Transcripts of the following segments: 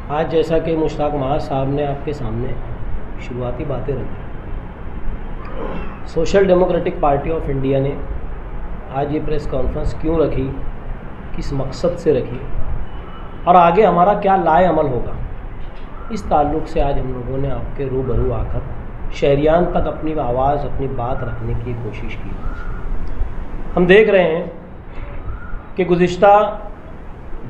आज जैसा कि मुश्ताक महाज साहब ने आपके सामने शुरुआती बातें रखी, social democratic party of India ने आज ये प्रेस कॉन्फ्रेंस क्यों रखी, किस मकसद से रखी और आगे हमारा क्या लाए अमल होगा, इस ताल्लुक़ से आज हम लोगों ने आपके रूबरू आकर शहरियान तक अपनी आवाज़, अपनी बात रखने की कोशिश की। हम देख रहे हैं कि गुज़िश्ता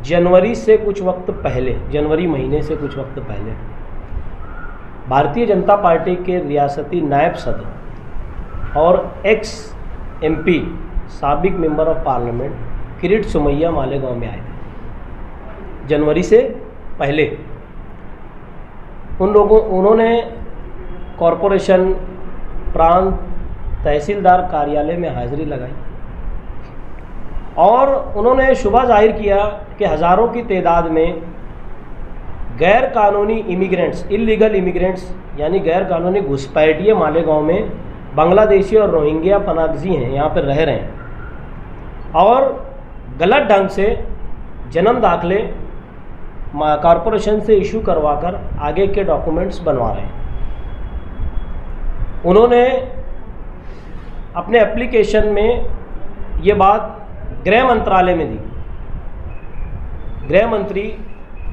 जनवरी से कुछ वक्त पहले, जनवरी महीने से कुछ वक्त पहले भारतीय जनता पार्टी के रियासती नायब सदर और एक्स एमपी साबिक member of parliament Kirit Somaiya Malegaon में आए थे। जनवरी से पहले उन्होंने कॉरपोरेशन, प्रांत, तहसीलदार कार्यालय में हाज़िरी लगाई और उन्होंने शुबा जाहिर किया कि हज़ारों की तादाद में गैर कानूनी इमिग्रेंट्स, इलीगल इमिग्रेंट्स यानी गैर कानूनी घुसपैठिए मालेगांव में बांग्लादेशी और रोहिंग्या पनागजी हैं, यहाँ पर रह रहे हैं और गलत ढंग से जन्म दाखिले कॉरपोरेशन से इशू करवाकर आगे के डॉक्यूमेंट्स बनवा रहे हैं। उन्होंने अपने एप्लीकेशन में ये बात गृह मंत्रालय में दी। गृह मंत्री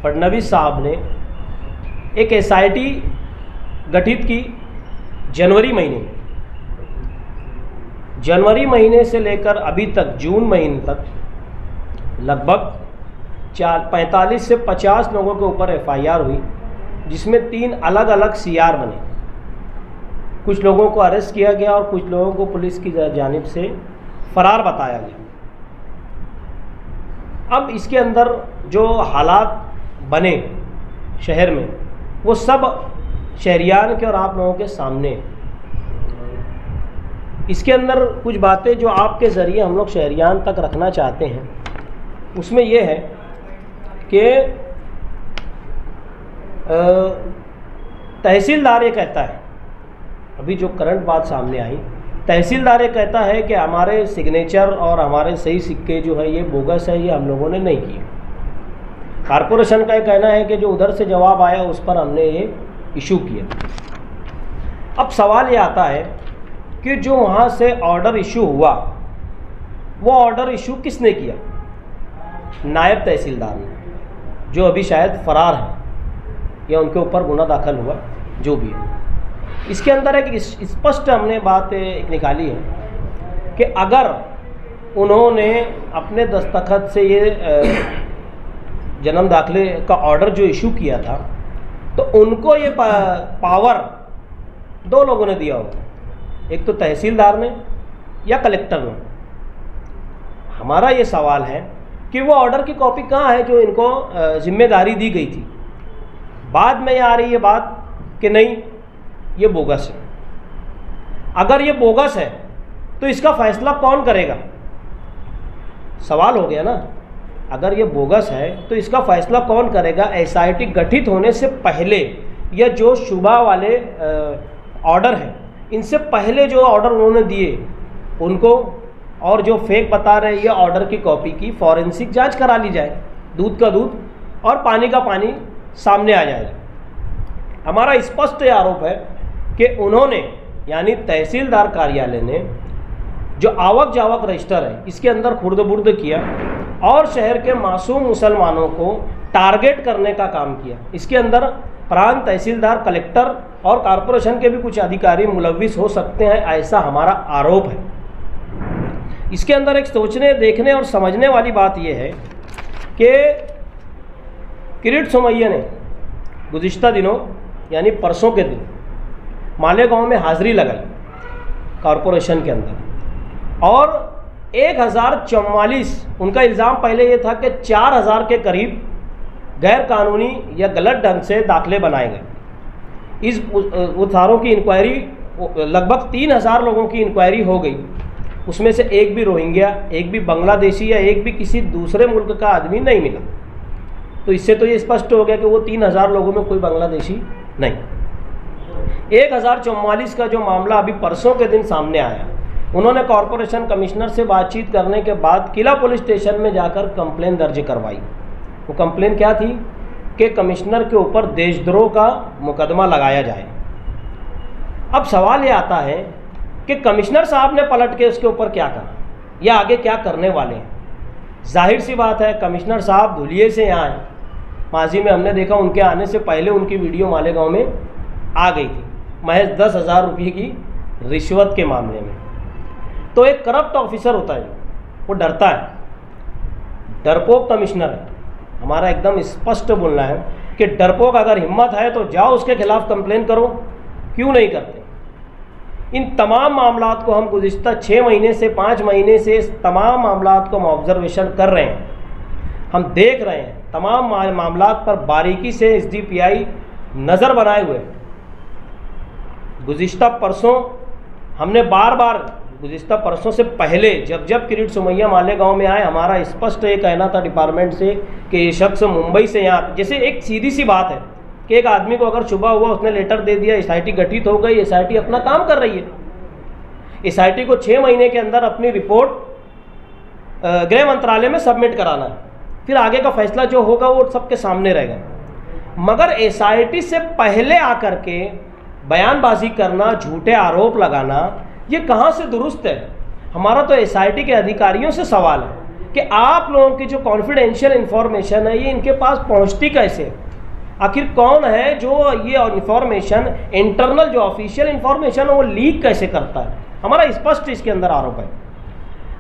फडणवीस साहब ने एक एसआईटी गठित की जनवरी महीने में। जनवरी महीने से लेकर अभी तक जून महीने तक लगभग 45 से 50 लोगों के ऊपर एफआईआर हुई, जिसमें 3 अलग अलग सीआर बने। कुछ लोगों को अरेस्ट किया गया और कुछ लोगों को पुलिस की जानिब से फरार बताया गया। अब इसके अंदर जो हालात बने शहर में, वो सब शहरियान के और आप लोगों के सामने। इसके अंदर कुछ बातें जो आपके ज़रिए हम लोग शहरियान तक रखना चाहते हैं, उसमें यह है कि तहसीलदार ये कहता है, अभी जो करंट बात सामने आई, तहसीलदार ये कहता है कि हमारे सिग्नेचर और हमारे सही सिक्के जो है ये बोगस है, ये हम लोगों ने नहीं किए। कॉरपोरेशन का ये कहना है कि जो उधर से जवाब आया उस पर हमने ये इशू किया। अब सवाल ये आता है कि जो वहाँ से ऑर्डर इशू हुआ, वो ऑर्डर इशू किसने किया? नायब तहसीलदार ने, जो अभी शायद फरार है या उनके ऊपर गुना दाखिल हुआ, जो भी है। इसके अंदर एक स्पष्ट हमने बात एक निकाली है कि अगर उन्होंने अपने दस्तखत से ये जन्म दाखिले का ऑर्डर जो इशू किया था, तो उनको ये पावर 2 लोगों ने दिया होगा, एक तो तहसीलदार ने या कलेक्टर ने। हमारा ये सवाल है कि वो ऑर्डर की कॉपी कहाँ है जो इनको जिम्मेदारी दी गई थी? बाद में ये आ रही है बात कि नहीं, ये बोगस है। अगर ये बोगस है तो इसका फैसला कौन करेगा? सवाल हो गया ना। अगर ये बोगस है तो इसका फैसला कौन करेगा? एसआईटी गठित होने से पहले या जो शुबा वाले ऑर्डर हैं, इनसे पहले जो ऑर्डर उन्होंने दिए उनको, और जो फेक बता रहे ये ऑर्डर की कॉपी की फॉरेंसिक जांच करा ली जाए, दूध का दूध और पानी का पानी सामने आ जाएगा। हमारा स्पष्ट आरोप है कि उन्होंने, यानी तहसीलदार कार्यालय ने, जो आवक जावक रजिस्टर है इसके अंदर खुर्द-बुर्द किया और शहर के मासूम मुसलमानों को टारगेट करने का काम किया। इसके अंदर प्रांत, तहसीलदार, कलेक्टर और कॉरपोरेशन के भी कुछ अधिकारी मुलव्विस हो सकते हैं, ऐसा हमारा आरोप है। इसके अंदर एक सोचने, देखने और समझने वाली बात यह है कि किरीट सोमैया ने गुज़िश्ता दिनों, यानी परसों के दिन, मालेगांव में हाज़िरी लगाई कॉरपोरेशन के अंदर और 1044, उनका इल्ज़ाम पहले ये था कि 4000 के करीब गैर कानूनी या गलत ढंग से दाखिले बनाए गए। इस उधारों की इंक्वायरी, लगभग 3000 लोगों की इंक्वायरी हो गई। उसमें से एक भी रोहिंग्या, एक भी बांग्लादेशी या एक भी किसी दूसरे मुल्क का आदमी नहीं मिला। तो इससे तो ये स्पष्ट हो गया कि वो 3000 लोगों में कोई बांग्लादेशी नहीं। 1044 का जो मामला अभी परसों के दिन सामने आया, उन्होंने कॉरपोरेशन कमिश्नर से बातचीत करने के बाद किला पुलिस स्टेशन में जाकर कंप्लेन दर्ज करवाई। वो कंप्लेन क्या थी कि कमिश्नर के ऊपर देशद्रोह का मुकदमा लगाया जाए। अब सवाल ये आता है कि कमिश्नर साहब ने पलट के उसके ऊपर क्या करा या आगे क्या करने वाले हैं। जाहिर सी बात है, कमिश्नर साहब धुलिये से यहाँ आए। माजी में हमने देखा उनके आने से पहले उनकी वीडियो मालेगांव में आ गई थी, महज 10,000 रुपये की रिश्वत के मामले में। तो एक करप्ट ऑफिसर होता है, वो डरता है, डरपोक कमिश्नर है। हमारा एकदम स्पष्ट बोलना है कि डरपोक अगर हिम्मत है तो जाओ उसके खिलाफ कंप्लेन करो, क्यों नहीं करते। इन तमाम मामलात को हम गुज़िश्ता 6 महीने से 5 महीने से इस तमाम मामलात को हम ऑब्जर्वेशन कर रहे हैं, हम देख रहे हैं। तमाम मामलात पर बारीकी से SDPI नज़र बनाए हुए। गुज़िश्ता परसों हमने बार बार, गुज़िश्ता परसों से पहले जब किरीट सोमैया मालेगांव में आए, हमारा स्पष्ट ये कहना था डिपार्टमेंट से कि ये शख्स मुंबई से यहाँ, जैसे एक सीधी सी बात है कि एक आदमी को अगर शुबह हुआ, उसने लेटर दे दिया, SIT गठित हो गई, SIT अपना काम कर रही है। SIT को 6 महीने के अंदर अपनी रिपोर्ट गृह मंत्रालय में सबमिट कराना है, फिर आगे का फैसला जो होगा वो सबके सामने रहेगा। मगर SIT से पहले आकर के बयानबाजी करना, झूठे आरोप लगाना, ये कहाँ से दुरुस्त है। हमारा तो SIT के अधिकारियों से सवाल है कि आप लोगों की जो कॉन्फिडेंशियल इन्फॉर्मेशन है ये इनके पास पहुँचती कैसे है। आखिर कौन है जो ये इन्फॉर्मेशन, इंटरनल जो ऑफिशियल इन्फॉर्मेशन है वो लीक कैसे करता है। हमारा स्पष्ट इसके अंदर आरोप है।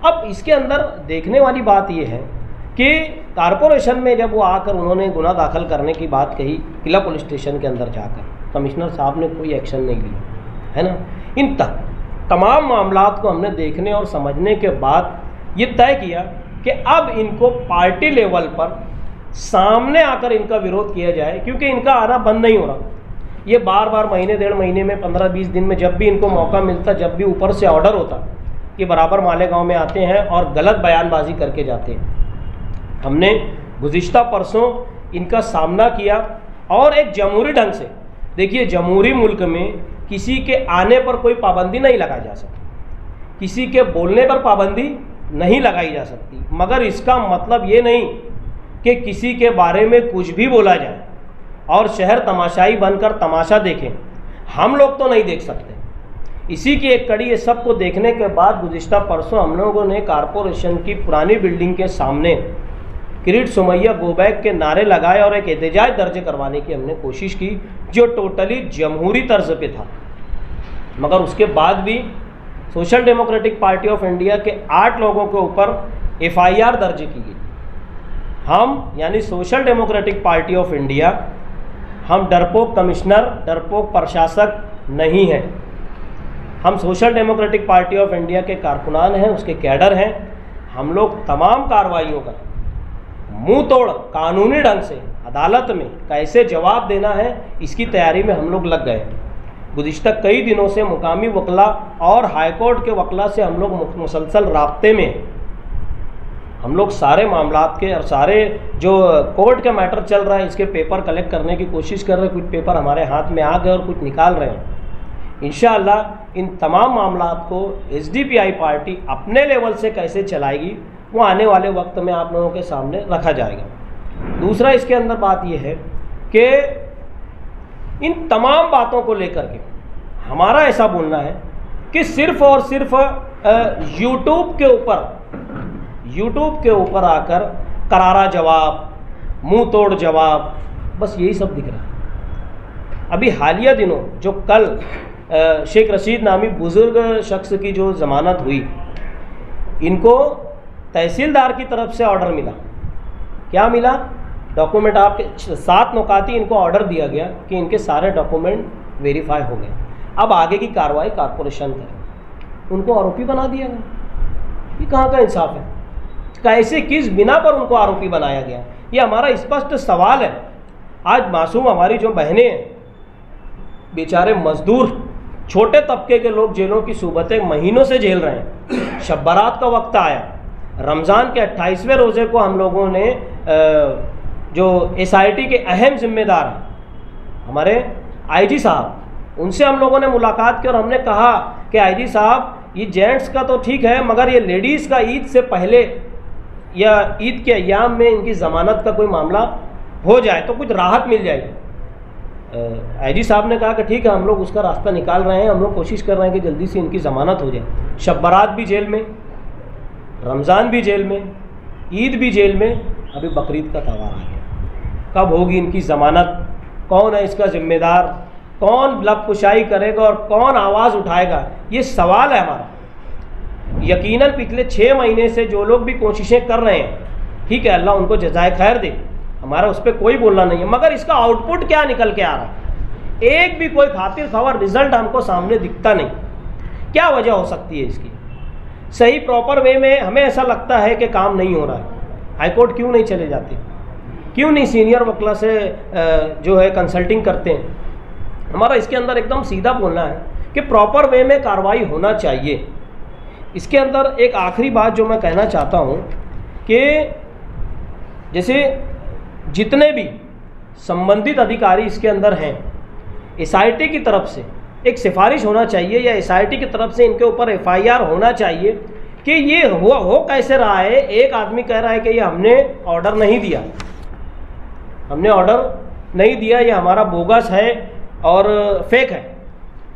अब इसके अंदर देखने वाली बात ये है कि कारपोरेशन में जब वो आकर उन्होंने गुना दाखिल करने की बात कही किला पुलिस स्टेशन के अंदर जाकर, कमिश्नर साहब ने कोई एक्शन नहीं लिया, है ना। इन तमाम मामलात को हमने देखने और समझने के बाद ये तय किया कि अब इनको पार्टी लेवल पर सामने आकर इनका विरोध किया जाए, क्योंकि इनका आना बंद नहीं हो रहा। ये बार बार महीने 1.5 महीने में, 15-20 दिन में जब भी इनको मौका मिलता, जब भी ऊपर से ऑर्डर होता, ये बराबर मालेगांव में आते हैं और गलत बयानबाजी करके जाते हैं। हमने गुज़िश्ता परसों इनका सामना किया और एक जमहूरी ढंग से, देखिए जमहूरी मुल्क में किसी के आने पर कोई पाबंदी नहीं लगाई जा सकती, किसी के बोलने पर पाबंदी नहीं लगाई जा सकती, मगर इसका मतलब ये नहीं कि किसी के बारे में कुछ भी बोला जाए और शहर तमाशाई बनकर तमाशा देखें। हम लोग तो नहीं देख सकते। इसी की एक कड़ी, ये सब को देखने के बाद गुज़िश्ता परसों हम लोगों ने कारपोरेशन की पुरानी बिल्डिंग के सामने किरीट सोमैया गो बैक के नारे लगाए और एक एहतजाज दर्ज करवाने की हमने कोशिश की, जो टोटली जमहूरी तर्ज पे था। मगर उसके बाद भी social democratic party of India के 8 लोगों के ऊपर FIR दर्ज की गई। हम यानी social democratic party of India, हम डरपोक कमिश्नर, डरपोक प्रशासक नहीं हैं। हम social democratic party of India के कारकुनान हैं, उसके कैडर हैं। हम लोग तमाम कार्रवाइयों का मुंह तोड़ कानूनी ढंग से अदालत में कैसे जवाब देना है, इसकी तैयारी में हम लोग लग गए। गुज़िश्ता कई दिनों से मुकामी वकला और हाईकोर्ट के वकला से हम लोग मुसलसल राब्ते में। हम लोग सारे मामलात के और सारे जो कोर्ट का मैटर चल रहा है इसके पेपर कलेक्ट करने की कोशिश कर रहे हैं। कुछ पेपर हमारे हाथ में आ गए और कुछ निकाल रहे हैं। इंशाअल्लाह इन तमाम मामलात को SDPI पार्टी अपने लेवल से कैसे चलाएगी वो आने वाले वक्त में आप लोगों के सामने रखा जाएगा। दूसरा इसके अंदर बात यह है कि इन तमाम बातों को लेकर के हमारा ऐसा बोलना है कि सिर्फ और सिर्फ यूट्यूब के ऊपर आकर करारा जवाब, मुंह तोड़ जवाब, बस यही सब दिख रहा है। अभी हालिया दिनों जो कल शेख रशीद नामी बुज़ुर्ग शख्स की जो ज़मानत हुई, इनको तहसीलदार की तरफ से ऑर्डर मिला। क्या मिला? डॉक्यूमेंट आपके 7 नुकाती इनको ऑर्डर दिया गया कि इनके सारे डॉक्यूमेंट वेरीफाई हो गए, अब आगे की कार्रवाई कारपोरेशन करे। उनको आरोपी बना दिया गया। ये कहाँ का इंसाफ है? कैसे, किस बिना पर उनको आरोपी बनाया गया? ये हमारा स्पष्ट सवाल है। आज मासूम हमारी जो बहनें हैं, बेचारे मजदूर, छोटे तबके के लोग जेलों की सूबतें महीनों से झेल रहे हैं। शब बारात का वक्त आया, रमज़ान के 28वें रोज़े को हम लोगों ने जो SIT के अहम जिम्मेदार हैं हमारे IG साहब, उनसे हम लोगों ने मुलाकात की और हमने कहा कि IG साहब, ये जेंट्स का तो ठीक है, मगर ये लेडीज़ का ईद से पहले या ईद के अय्याम में इनकी ज़मानत का कोई मामला हो जाए तो कुछ राहत मिल जाएगी। आईजी साहब ने कहा कि ठीक है, हम लोग उसका रास्ता निकाल रहे हैं, हम लोग कोशिश कर रहे हैं कि जल्दी से इनकी ज़मानत हो जाए। शब बारात भी जेल में, रमज़ान भी जेल में, ईद भी जेल में, अभी बकरीद का त्यौहार आ गया। कब होगी इनकी ज़मानत? कौन है इसका ज़िम्मेदार? कौन लबकुशाई करेगा और कौन आवाज़ उठाएगा? ये सवाल है हमारा। यकीनन पिछले 6 महीने से जो लोग भी कोशिशें कर रहे हैं, ठीक है, अल्लाह उनको जज़ाए खैर दे, हमारा उस पर कोई बोलना नहीं है, मगर इसका आउटपुट क्या निकल के आ रहा है? एक भी कोई खातिर खबर रिजल्ट हमको सामने दिखता नहीं। क्या वजह हो सकती है इसकी? सही प्रॉपर वे में हमें ऐसा लगता है कि काम नहीं हो रहा है। हाईकोर्ट क्यों नहीं चले जाते? क्यों नहीं सीनियर वकील से जो है कंसल्टिंग करते हैं? हमारा इसके अंदर एकदम सीधा बोलना है कि प्रॉपर वे में कार्रवाई होना चाहिए। इसके अंदर एक आखिरी बात जो मैं कहना चाहता हूँ कि जैसे जितने भी संबंधित अधिकारी इसके अंदर हैं, एसआईटी की तरफ से एक सिफारिश होना चाहिए या एसआईटी की तरफ से इनके ऊपर एफआईआर होना चाहिए कि ये हो कैसे रहा है। एक आदमी कह रहा है कि ये हमने ऑर्डर नहीं दिया, हमने ऑर्डर नहीं दिया, ये हमारा बोगस है और फेक है।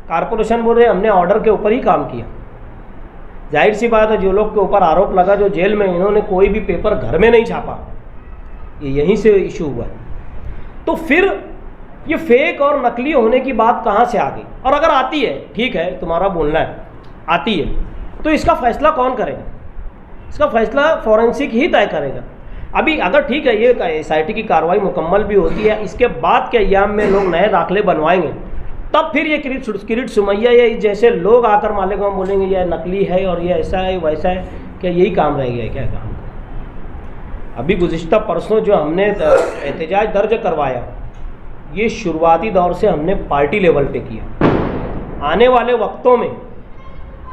कारपोरेशन बोल रहे हमने ऑर्डर के ऊपर ही काम किया। जाहिर सी बात है, जो लोग के ऊपर आरोप लगा जो जेल में, इन्होंने कोई भी पेपर घर में नहीं छापा, ये यहीं से इशू हुआ। तो फिर ये फेक और नकली होने की बात कहाँ से आ गई? और अगर आती है, ठीक है, तुम्हारा बोलना है, आती है, तो इसका फैसला कौन करेगा? इसका फैसला फॉरेंसिक ही तय करेगा। अभी अगर ठीक है ये एसआईटी की कार्रवाई मुकम्मल भी होती है, इसके बाद के अय्याम में लोग नए दाखिले बनवाएंगे, तब फिर ये किरीट सुमैया या जैसे लोग आकर मालेगांव बोलेंगे ये नकली है और ये ऐसा है वैसा है, क्या यही काम रह गया है? क्या काम? अभी गुज़िश्ता परसों जो हमने एहतजाज दर्ज करवाया, ये शुरुआती दौर से हमने पार्टी लेवल पे किया। आने वाले वक्तों में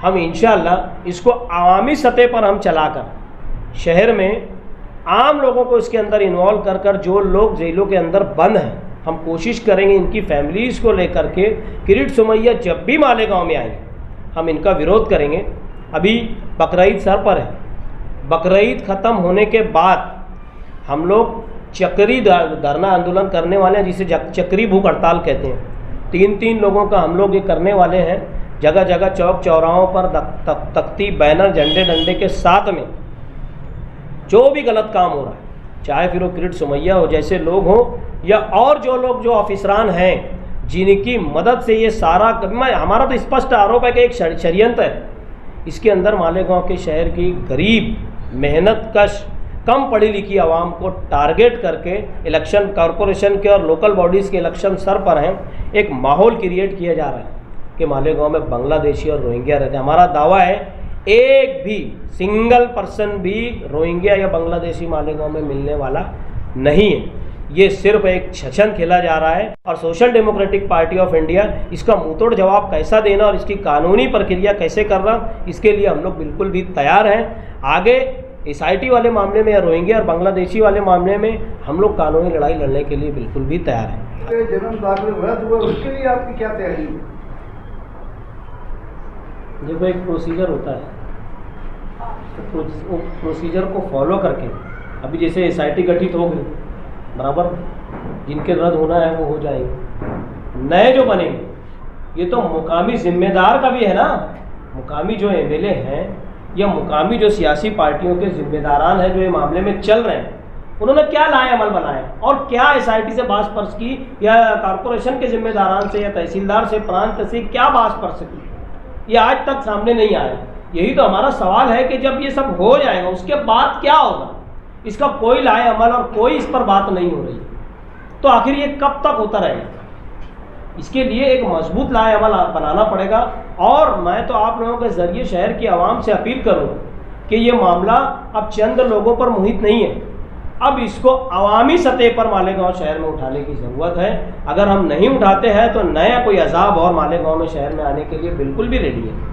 हम इंशाअल्लाह इसको आवामी सतह पर हम चलाकर शहर में आम लोगों को इसके अंदर इन्वॉल्व कर कर, जो लोग जेलों के अंदर बंद हैं, हम कोशिश करेंगे इनकी फैमिलीज़ को लेकर के किरीट सुमैया जब भी मालेगांव में आएंगे हम इनका विरोध करेंगे। अभी बकरीद सर पर है, बकरीद ख़त्म होने के बाद हम लोग चक्री धरना आंदोलन करने वाले हैं, जिसे चक्री भूख हड़ताल कहते हैं। 3-3 लोगों का हम लोग ये करने वाले हैं। जगह जगह चौक चौराहों पर तख्ती, बैनर, झंडे डंडे के साथ में जो भी गलत काम हो रहा है, चाहे फिर वो किरीट सुमैया हो जैसे लोग हों या और जो लोग जो ऑफिसरान हैं जिनकी मदद से ये सारा, हमारा तो स्पष्ट आरोप है कि एक षड्यंत्र है। इसके अंदर मालेगांव के शहर की गरीब, मेहनत कश, कम पढ़ी लिखी आवाम को टारगेट करके इलेक्शन कॉरपोरेशन के और लोकल बॉडीज़ के इलेक्शन सर पर हैं, एक माहौल क्रिएट किया जा रहा है कि मालेगांव में बांग्लादेशी और रोहिंग्या रहते हैं। हमारा दावा है एक भी सिंगल पर्सन भी रोहिंग्या या बांग्लादेशी मालेगांव में मिलने वाला नहीं है। ये सिर्फ एक छछन खेला जा रहा है और social democratic party of India इसका मुंहतोड़ जवाब कैसा देना और इसकी कानूनी प्रक्रिया कैसे करना, इसके लिए हम लोग बिल्कुल भी तैयार हैं। आगे एसआईटी वाले मामले में या रोहिंग्या और बांग्लादेशी वाले मामले में हम लोग कानूनी लड़ाई लड़ने के लिए बिल्कुल भी तैयार हैं। जन्म दाखिल रद्द हुआ, उसके लिए आपकी क्या तैयारी? देखो, एक प्रोसीजर होता है, तो प्रोसीजर को फॉलो करके अभी जैसे एसआईटी गठित हो गई, बराबर जिनके रद्द होना है वो हो जाएंगे, नए जो बनेंगे ये तो मुकामी जिम्मेदार का भी है ना। मुकामी जो एमएलए हैं या मुकामी जो सियासी पार्टियों के जिम्मेदारान हैं जो ये मामले में चल रहे हैं, उन्होंने क्या लाए अमल बनाया और क्या एसआईटी से बात पर्स की या कॉरपोरेशन के जिम्मेदारान से या तहसीलदार से, प्रांत से क्या बात पर्स की, ये आज तक सामने नहीं आया। यही तो हमारा सवाल है कि जब ये सब हो जाएगा उसके बाद क्या होगा, इसका कोई लाए अमल और कोई इस पर बात नहीं हो रही, तो आखिर ये कब तक होता रहेगा? इसके लिए एक मजबूत लाए अमल बनाना पड़ेगा। और मैं तो आप लोगों के ज़रिए शहर की आवाम से अपील करूँगा कि ये मामला अब चंद लोगों पर मुहित नहीं है, अब इसको अवामी सतह पर मालेगांव शहर में उठाने की ज़रूरत है। अगर हम नहीं उठाते हैं तो नया कोई अजाब और मालेगांव में शहर में आने के लिए बिल्कुल भी रेडी है।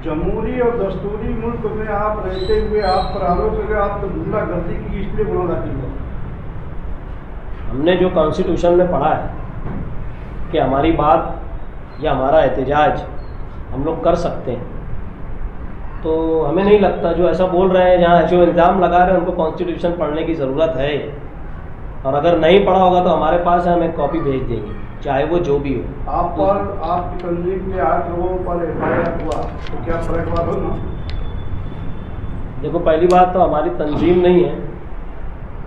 जमहूरी और दस्तूरी मुल्क में आप रहते हुए आप पर आरोप लगे आप तो गुंडागर्दी की इसलिए गुनाह दाखिल हुआ। हमने जो कॉन्स्टिट्यूशन में पढ़ा है कि हमारी बात या हमारा एहतजाज हम लोग कर सकते हैं, तो हमें नहीं लगता जो ऐसा बोल रहे हैं, जहाँ जो इल्ज़ाम लगा रहे हैं उनको कॉन्स्टिट्यूशन पढ़ने की ज़रूरत है। और अगर नहीं पढ़ा होगा तो हमारे पास है, हम एक कॉपी भेज देंगे, चाहे वो जो भी हो। आप पर आपकी तंजीम के 8 लोगों पर FIR हुआ तो क्या फर्क होगा? देखो, पहली बात तो हमारी तंजीम नहीं है,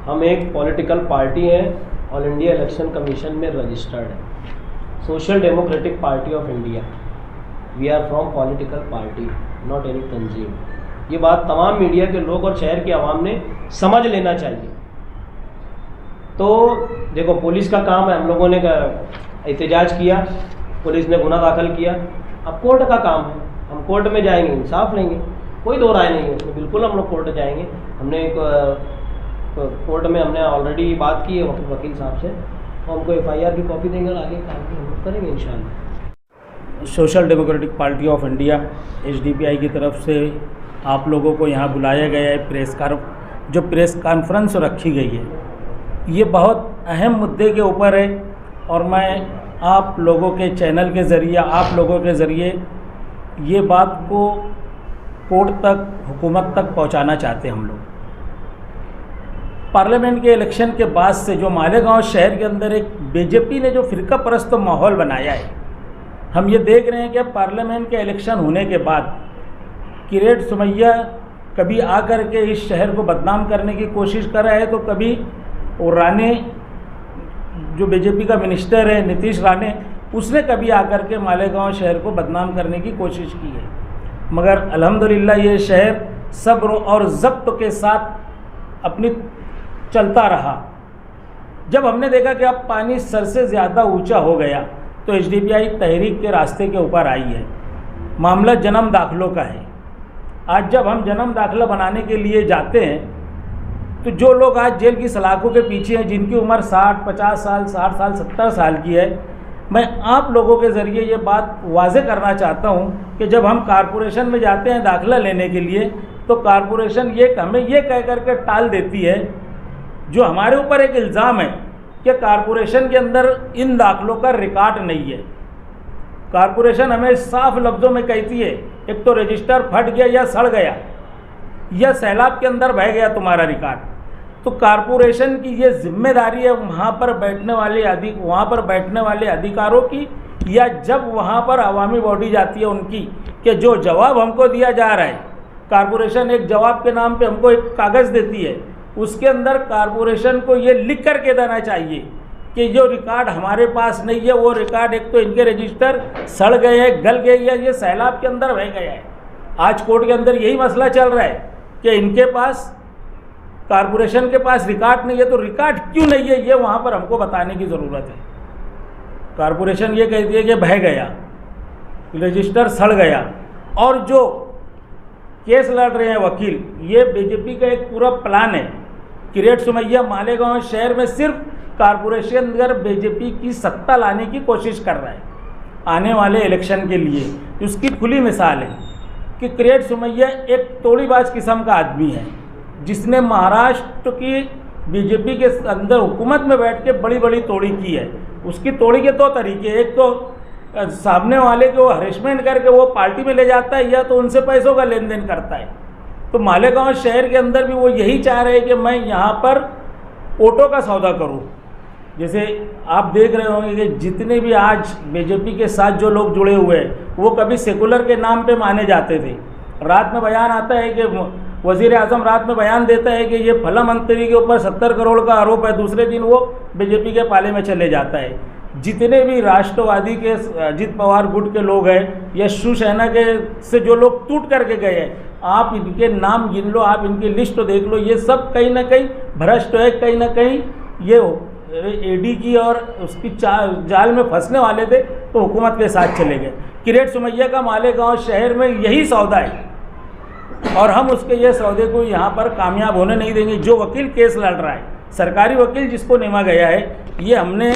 हम एक पॉलिटिकल पार्टी है, ऑल इंडिया इलेक्शन कमीशन में रजिस्टर्ड है, social democratic party of India. We are from political party, not any तंजीम। ये बात तमाम मीडिया के लोग और शहर की आवाम ने समझ लेना चाहिए। तो देखो, पुलिस का काम है, हम लोगों ने एहतजाज किया, पुलिस ने गुना दाखिल किया, अब कोर्ट का काम है, हम कोर्ट में जाएंगे, इंसाफ लेंगे, कोई दो राय नहीं है उसमें, बिल्कुल हम लोग कोर्ट जाएंगे। हमने कोर्ट में हमने ऑलरेडी बात की है वकील साहब से, तो हमको FIR की कॉपी देंगे और आगे काम हम लोग करेंगे इंशाल्लाह। Social democratic party of India SDPI की तरफ से आप लोगों को यहाँ बुलाया गया है, जो प्रेस कॉन्फ्रेंस रखी गई है, ये बहुत अहम मुद्दे के ऊपर है और मैं आप लोगों के चैनल के ज़रिए, आप लोगों के ज़रिए ये बात को कोर्ट तक, हुकूमत तक पहुंचाना चाहते हैं। हम लोग पार्लियामेंट के इलेक्शन के बाद से जो मालेगांव शहर के अंदर एक BJP ने जो फ़िरका परस्त माहौल बनाया है, हम ये देख रहे हैं कि पार्लियामेंट के इलेक्शन होने के बाद किरेट सुमैया कभी आकर के इस शहर को बदनाम करने की कोशिश कर रहा है, तो कभी और राणे जो BJP का मिनिस्टर है नीतीश राणे, उसने कभी आकर के मालेगांव शहर को बदनाम करने की कोशिश की है। मगर अल्हम्दुलिल्लाह ये शहर सब्र और ज़ब्त के साथ अपनी चलता रहा। जब हमने देखा कि अब पानी सर से ज़्यादा ऊंचा हो गया तो SDPI तहरीक के रास्ते के ऊपर आई है। मामला जन्म दाखिलों का है। आज जब हम जन्म दाखिला बनाने के लिए जाते हैं तो जो लोग आज जेल की सलाखों के पीछे हैं, जिनकी उम्र 60, 50 साल, 60 साल, 70 साल की है, मैं आप लोगों के ज़रिए ये बात वाज़े करना चाहता हूँ कि जब हम कारपोरेशन में जाते हैं दाखिला लेने के लिए, तो कारपोरेशन हमें ये कह कर के टाल देती है, जो हमारे ऊपर एक इल्ज़ाम है कि कारपोरेशन के अंदर इन दाखिलों का रिकॉर्ड नहीं है। कारपोरेशन हमें साफ लफ्ज़ों में कहती है, एक तो रजिस्टर फट गया या सड़ गया या सैलाब के अंदर बह गया तुम्हारा रिकॉर्ड। तो कारपोरेशन की ये जिम्मेदारी है वहाँ पर बैठने वाले अधिकारों की, या जब वहाँ पर अवामी बॉडी जाती है उनकी, कि जो जवाब हमको दिया जा रहा है, कारपोरेशन एक जवाब के नाम पे हमको एक कागज़ देती है, उसके अंदर कारपोरेशन को ये लिख कर के देना चाहिए कि जो रिकॉर्ड हमारे पास नहीं है, वो रिकॉर्ड एक तो इनके रजिस्टर सड़ गए हैं, गल गए या ये सैलाब के अंदर बह गया है। आज कोर्ट के अंदर यही मसला चल रहा है कि इनके पास, कारपोरेशन के पास रिकॉर्ड नहीं है, तो रिकॉर्ड क्यों नहीं है ये वहाँ पर हमको बताने की ज़रूरत है। कारपोरेशन ये कहती है कि बह गया, रजिस्टर सड़ गया, और जो केस लड़ रहे हैं वकील, ये BJP का एक पूरा प्लान है। किरेट सुमैया मालेगांव शहर में सिर्फ कारपोरेशन अगर BJP की सत्ता लाने की कोशिश कर रहा है आने वाले इलेक्शन के लिए। उसकी खुली मिसाल है कि किरेट सुमैया एक तोड़ीबाज किस्म का आदमी है, जिसने महाराष्ट्र की BJP के अंदर हुकूमत में बैठ के बड़ी बड़ी तोड़ी की है। उसकी तोड़ी के दो तरीके, एक तो सामने वाले को हरेसमेंट करके वो पार्टी में ले जाता है, या तो उनसे पैसों का लेन देन करता है। तो मालेगांव शहर के अंदर भी वो यही चाह रहे हैं कि मैं यहाँ पर ऑटो का सौदा करूँ। जैसे आप देख रहे होंगे कि जितने भी आज BJP के साथ जो लोग जुड़े हुए हैं, वो कभी सेकुलर के नाम पे माने जाते थे। रात में बयान आता है कि वज़ीर आज़म रात में बयान देता है कि ये फला मंत्री के ऊपर 70 करोड़ का आरोप है, दूसरे दिन वो BJP के पाले में चले जाता है। जितने भी राष्ट्रवादी के अजित पवार गुट के लोग हैं या शिवसेना के से जो लोग टूट करके गए हैं, आप इनके नाम गिन लो, आप इनकी लिस्ट तो देख लो, ये सब कहीं ना कहीं भ्रष्ट है, कहीं ना कहीं ये AD की और उसकी जाल में फंसने वाले थे, तो हुकूमत के साथ चले गए। किरेट सुमैया का मालेगांव शहर में यही सौदा है और हम उसके ये सौदे को यहाँ पर कामयाब होने नहीं देंगे। जो वकील केस लड़ रहा है, सरकारी वकील जिसको नेमा गया है, ये हमने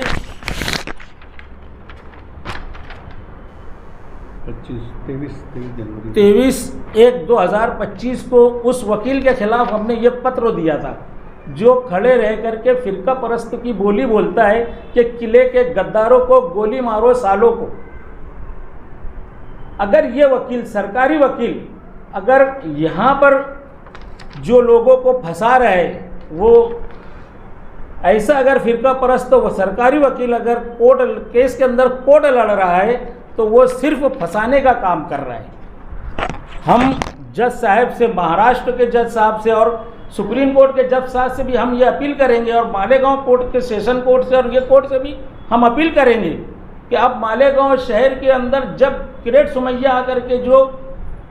23/1/2025 को उस वकील के खिलाफ हमने ये पत्र दिया था, जो खड़े रह करके फिरका परस्त की बोली बोलता है कि किले के गद्दारों को गोली मारो सालों को। अगर ये वकील, सरकारी वकील, अगर यहाँ पर जो लोगों को फंसा रहा है वो ऐसा अगर फिरका परस्त तो वो सरकारी वकील अगर कोर्ट केस के अंदर कोर्ट लड़ रहा है तो वो सिर्फ फंसाने का काम कर रहा है। हम जज साहब से, महाराष्ट्र के जज साहब से और सुप्रीम कोर्ट के जज साहब से भी हम ये अपील करेंगे, और मालेगांव कोर्ट के सेशन कोर्ट से और ये कोर्ट से भी हम अपील करेंगे कि अब मालेगांव शहर के अंदर जब किरेट सुमैया आकर के जो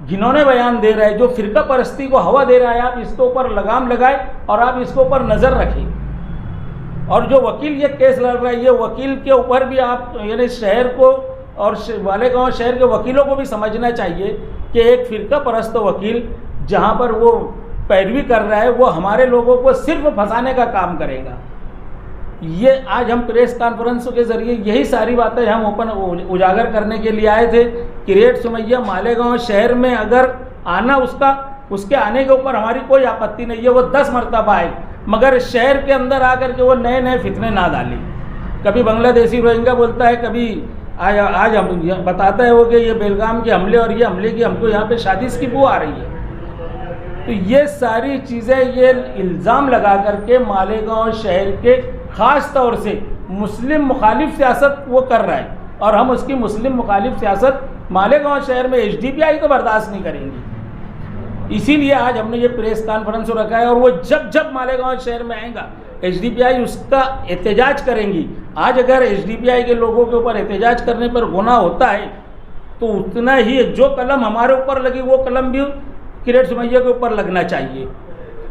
घिनौने बयान दे रहा है, जो फिरका परस्ती को हवा दे रहा है, आप इसके ऊपर लगाम लगाए और आप इसके ऊपर नज़र रखें। और जो वकील ये केस लड़ रहा है, ये वकील के ऊपर भी आप यानी शहर को और मालेगांव शहर के वकीलों को भी समझना चाहिए कि एक फिरका परस्त वकील जहाँ पर वो पैरवी कर रहा है वो हमारे लोगों को सिर्फ फंसाने का काम करेगा। ये आज हम प्रेस कॉन्फ्रेंस के ज़रिए यही सारी बातें हम उजागर करने के लिए आए थे। किरेट सुमैया मालेगांव शहर में अगर आना, उसके आने के ऊपर हमारी कोई आपत्ति नहीं है, वो 10 मरतबा आए, मगर शहर के अंदर आकर के वो नए नए फितने ना डालें। कभी बांग्लादेशी रोहिंग्या बोलता है, कभी आज हम बताता है वो कि ये बेलगाम के हमले और ये हमले की हमको यहाँ पे शादी की बू आ रही है। तो ये सारी चीज़ें, ये इल्ज़ाम लगा करके मालेगांव शहर के ख़ास तौर से मुस्लिम मुखालिफ सियासत वो कर रहा है, और हम उसकी मुस्लिम मुखालिफ सियासत मालेगांव शहर में HDPI को बर्दाश्त नहीं करेंगे। इसीलिए आज हमने ये प्रेस कॉन्फ्रेंस रखा है, और वो जब जब मालेगांव शहर में आएगा HDPI उसका एहतजाज करेंगी। आज अगर HDPI के लोगों के ऊपर एहतजाज करने पर गुनाह होता है तो उतना ही जो कलम हमारे ऊपर लगी वो कलम भी किरेट सुमैया के ऊपर लगना चाहिए।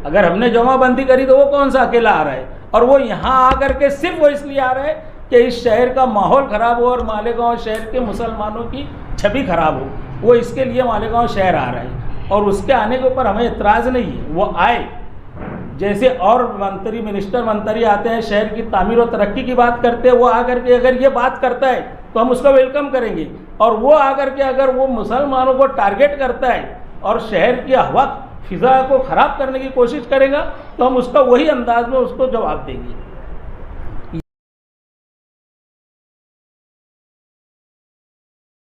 अगर हमने जमाबंदी करी तो वो कौन सा अकेला आ रहा है, और वो यहाँ आकर के सिर्फ वो इसलिए आ रहा है कि इस शहर का माहौल ख़राब हो और मालेगांव शहर के मुसलमानों की छवि खराब हो, वो इसके लिए मालेगांव शहर आ रहा है। और उसके आने के ऊपर हमें एतराज़ नहीं है, वो आए। जैसे और मंत्री आते हैं, शहर की तामीर और तरक्की की बात करते हैं, वो आकर के अगर ये बात करता है तो हम उसका वेलकम करेंगे। और वो आकर के अगर वो मुसलमानों को टारगेट करता है और शहर की हवा फिजा को ख़राब करने की कोशिश करेगा तो हम उसका वही अंदाज में उसको जवाब देंगे।